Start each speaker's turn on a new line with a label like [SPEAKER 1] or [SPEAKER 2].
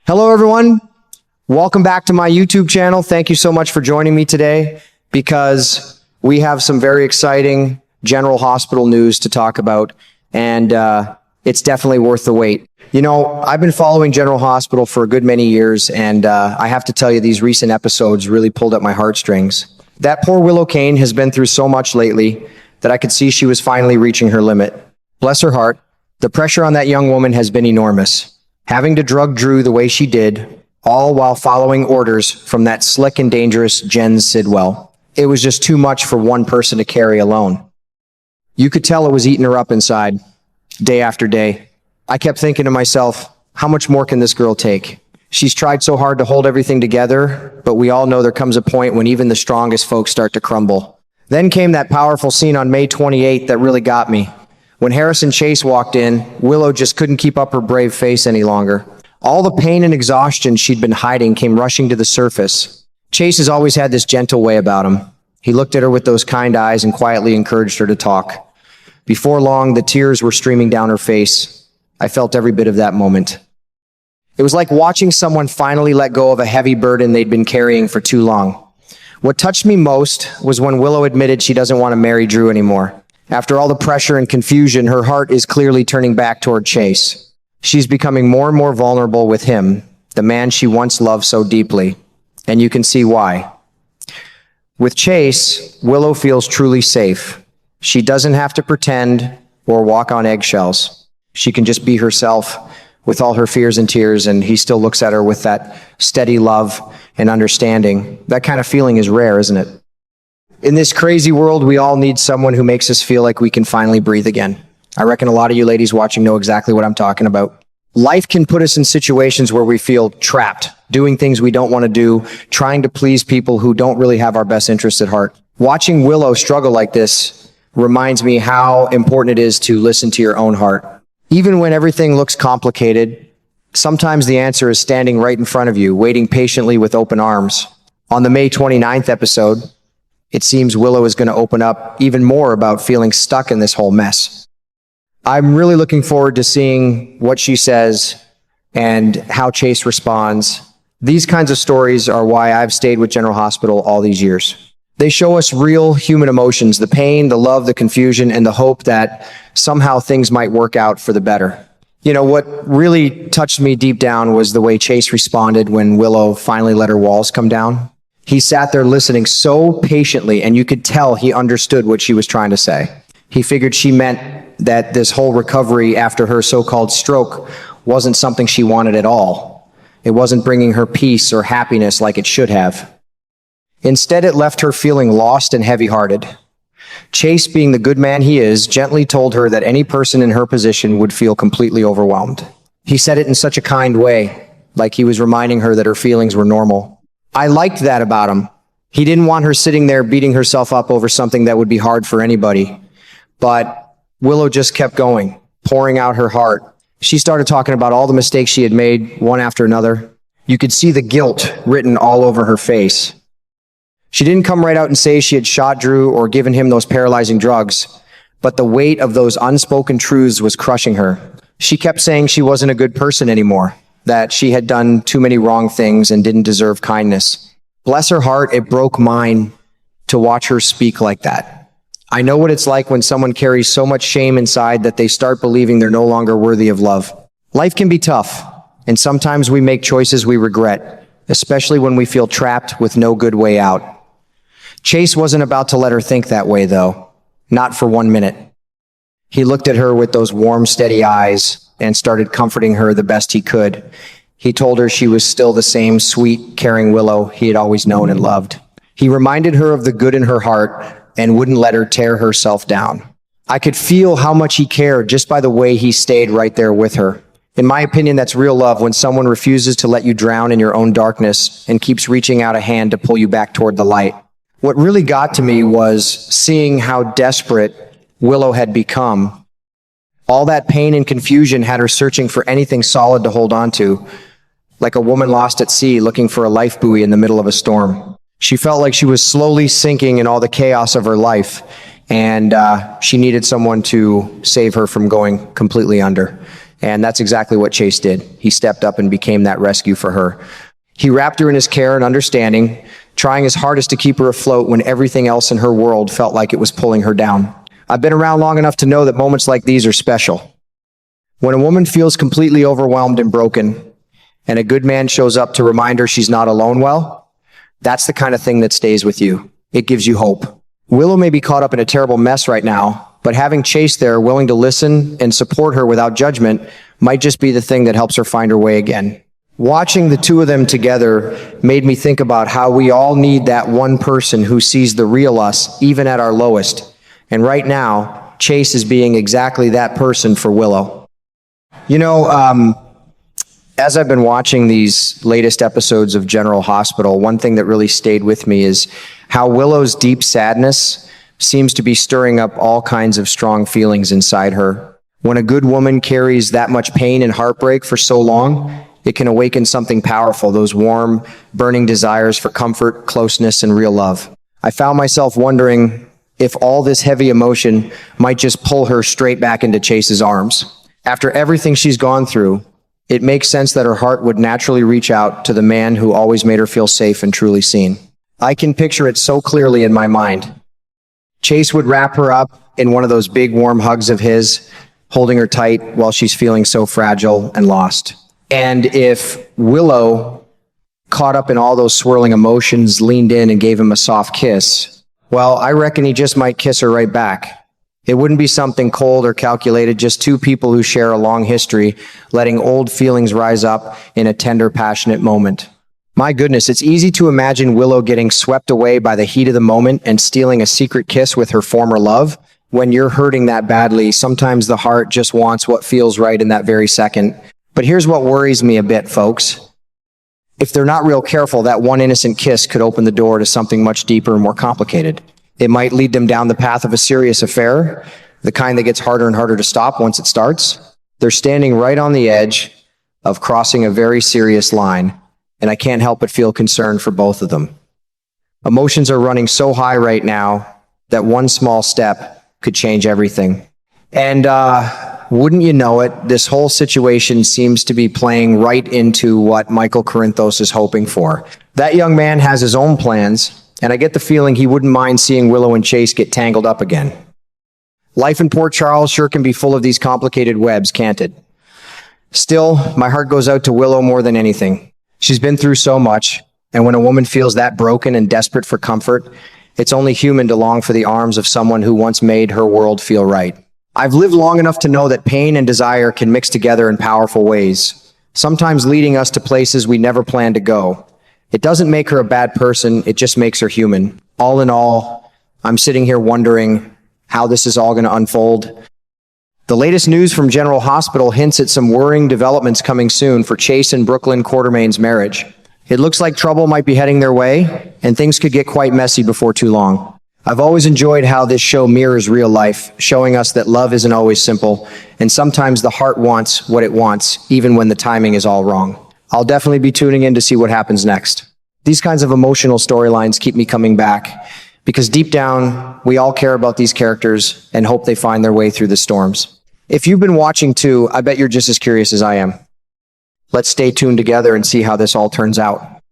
[SPEAKER 1] Hello, everyone. Welcome back to my YouTube channel. Thank you so much for joining me today because we have some very exciting General Hospital news to talk about, and it's definitely worth the wait. You know, I've been following General Hospital for a good many years, and I have to tell you, these recent episodes really pulled at my heartstrings. That poor Willow Kane has been through so much lately that I could see she was finally reaching her limit. Bless her heart, the pressure on that young woman has been enormous. Having to drug Drew the way she did, all while following orders from that slick and dangerous Jen Sidwell. It was just too much for one person to carry alone. You could tell it was eating her up inside, day after day. I kept thinking to myself, how much more can this girl take? She's tried so hard to hold everything together, but we all know there comes a point when even the strongest folks start to crumble. Then came that powerful scene on May 28th that really got me. When Harrison Chase walked in, Willow just couldn't keep up her brave face any longer. All the pain and exhaustion she'd been hiding came rushing to the surface. Chase has always had this gentle way about him. He looked at her with those kind eyes and quietly encouraged her to talk. Before long, the tears were streaming down her face. I felt every bit of that moment. It was like watching someone finally let go of a heavy burden they'd been carrying for too long. What touched me most was when Willow admitted she doesn't want to marry Drew anymore. After all the pressure and confusion, her heart is clearly turning back toward Chase. She's becoming more and more vulnerable with him, the man she once loved so deeply. And you can see why. With Chase, Willow feels truly safe. She doesn't have to pretend or walk on eggshells. She can just be herself with all her fears and tears, and he still looks at her with that steady love and understanding. That kind of feeling is rare, isn't it? In this crazy world, we all need someone who makes us feel like we can finally breathe again. I reckon a lot of you ladies watching know exactly what I'm talking about. Life can put us in situations where we feel trapped, doing things we don't want to do, trying to please people who don't really have our best interests at heart. Watching Willow struggle like this reminds me how important it is to listen to your own heart. Even when everything looks complicated, sometimes the answer is standing right in front of you, waiting patiently with open arms. On the May 29th episode, it seems Willow is going to open up even more about feeling stuck in this whole mess. I'm really looking forward to seeing what she says and how Chase responds. These kinds of stories are why I've stayed with General Hospital all these years. They show us real human emotions, the pain, the love, the confusion, and the hope that somehow things might work out for the better. You know, what really touched me deep down was the way Chase responded when Willow finally let her walls come down. He sat there listening so patiently, and you could tell he understood what she was trying to say. He figured she meant that this whole recovery after her so-called stroke wasn't something she wanted at all. It wasn't bringing her peace or happiness like it should have. Instead, it left her feeling lost and heavy-hearted. Chase, being the good man he is, gently told her that any person in her position would feel completely overwhelmed. He said it in such a kind way, like he was reminding her that her feelings were normal. I liked that about him. He didn't want her sitting there beating herself up over something that would be hard for anybody. But Willow just kept going, pouring out her heart. She started talking about all the mistakes she had made, one after another. You could see the guilt written all over her face. She didn't come right out and say she had shot Drew or given him those paralyzing drugs, but the weight of those unspoken truths was crushing her. She kept saying she wasn't a good person anymore, that she had done too many wrong things and didn't deserve kindness. Bless her heart, it broke mine to watch her speak like that. I know what it's like when someone carries so much shame inside that they start believing they're no longer worthy of love. Life can be tough, and sometimes we make choices we regret, especially when we feel trapped with no good way out. Chase wasn't about to let her think that way, though. Not for 1 minute. He looked at her with those warm, steady eyes and started comforting her the best he could. He told her she was still the same sweet, caring Willow he had always known and loved. He reminded her of the good in her heart and wouldn't let her tear herself down. I could feel how much he cared just by the way he stayed right there with her. In my opinion, that's real love, when someone refuses to let you drown in your own darkness and keeps reaching out a hand to pull you back toward the light. What really got to me was seeing how desperate Willow had become. All that pain and confusion had her searching for anything solid to hold on to, like a woman lost at sea looking for a life buoy in the middle of a storm. She felt like she was slowly sinking in all the chaos of her life, and she needed someone to save her from going completely under. And that's exactly what Chase did. He stepped up and became that rescue for her. He wrapped her in his care and understanding, trying his hardest to keep her afloat when everything else in her world felt like it was pulling her down. I've been around long enough to know that moments like these are special. When a woman feels completely overwhelmed and broken, and a good man shows up to remind her she's not alone, well, that's the kind of thing that stays with you. It gives you hope. Willow may be caught up in a terrible mess right now, but having Chase there willing to listen and support her without judgment might just be the thing that helps her find her way again. Watching the two of them together made me think about how we all need that one person who sees the real us, even at our lowest. And right now, Chase is being exactly that person for Willow. You know, as I've been watching these latest episodes of General Hospital, one thing that really stayed with me is how Willow's deep sadness seems to be stirring up all kinds of strong feelings inside her. When a good woman carries that much pain and heartbreak for so long, it can awaken something powerful, those warm, burning desires for comfort, closeness, and real love. I found myself wondering if all this heavy emotion might just pull her straight back into Chase's arms. After everything she's gone through, it makes sense that her heart would naturally reach out to the man who always made her feel safe and truly seen. I can picture it so clearly in my mind. Chase would wrap her up in one of those big warm hugs of his, holding her tight while she's feeling so fragile and lost. And if Willow, caught up in all those swirling emotions, leaned in and gave him a soft kiss, well, I reckon he just might kiss her right back. It wouldn't be something cold or calculated, just two people who share a long history, letting old feelings rise up in a tender, passionate moment. My goodness, it's easy to imagine Willow getting swept away by the heat of the moment and stealing a secret kiss with her former love. When you're hurting that badly, sometimes the heart just wants what feels right in that very second. But here's what worries me a bit, folks. If they're not real careful, that one innocent kiss could open the door to something much deeper and more complicated. It might lead them down the path of a serious affair, the kind that gets harder and harder to stop once it starts. They're standing right on the edge of crossing a very serious line, and I can't help but feel concerned for both of them. Emotions are running so high right now that one small step could change everything. And wouldn't you know it, this whole situation seems to be playing right into what Michael Corinthos is hoping for. That young man has his own plans, and I get the feeling he wouldn't mind seeing Willow and Chase get tangled up again. Life in Port Charles sure can be full of these complicated webs, can't it? Still, my heart goes out to Willow more than anything. She's been through so much, and when a woman feels that broken and desperate for comfort, it's only human to long for the arms of someone who once made her world feel right. I've lived long enough to know that pain and desire can mix together in powerful ways, sometimes leading us to places we never planned to go. It doesn't make her a bad person, it just makes her human. All in all, I'm sitting here wondering how this is all going to unfold. The latest news from General Hospital hints at some worrying developments coming soon for Chase and Brooklyn Quartermain's marriage. It looks like trouble might be heading their way, and things could get quite messy before too long. I've always enjoyed how this show mirrors real life, showing us that love isn't always simple, and sometimes the heart wants what it wants, even when the timing is all wrong. I'll definitely be tuning in to see what happens next. These kinds of emotional storylines keep me coming back, because deep down, we all care about these characters and hope they find their way through the storms. If you've been watching too, I bet you're just as curious as I am. Let's stay tuned together and see how this all turns out.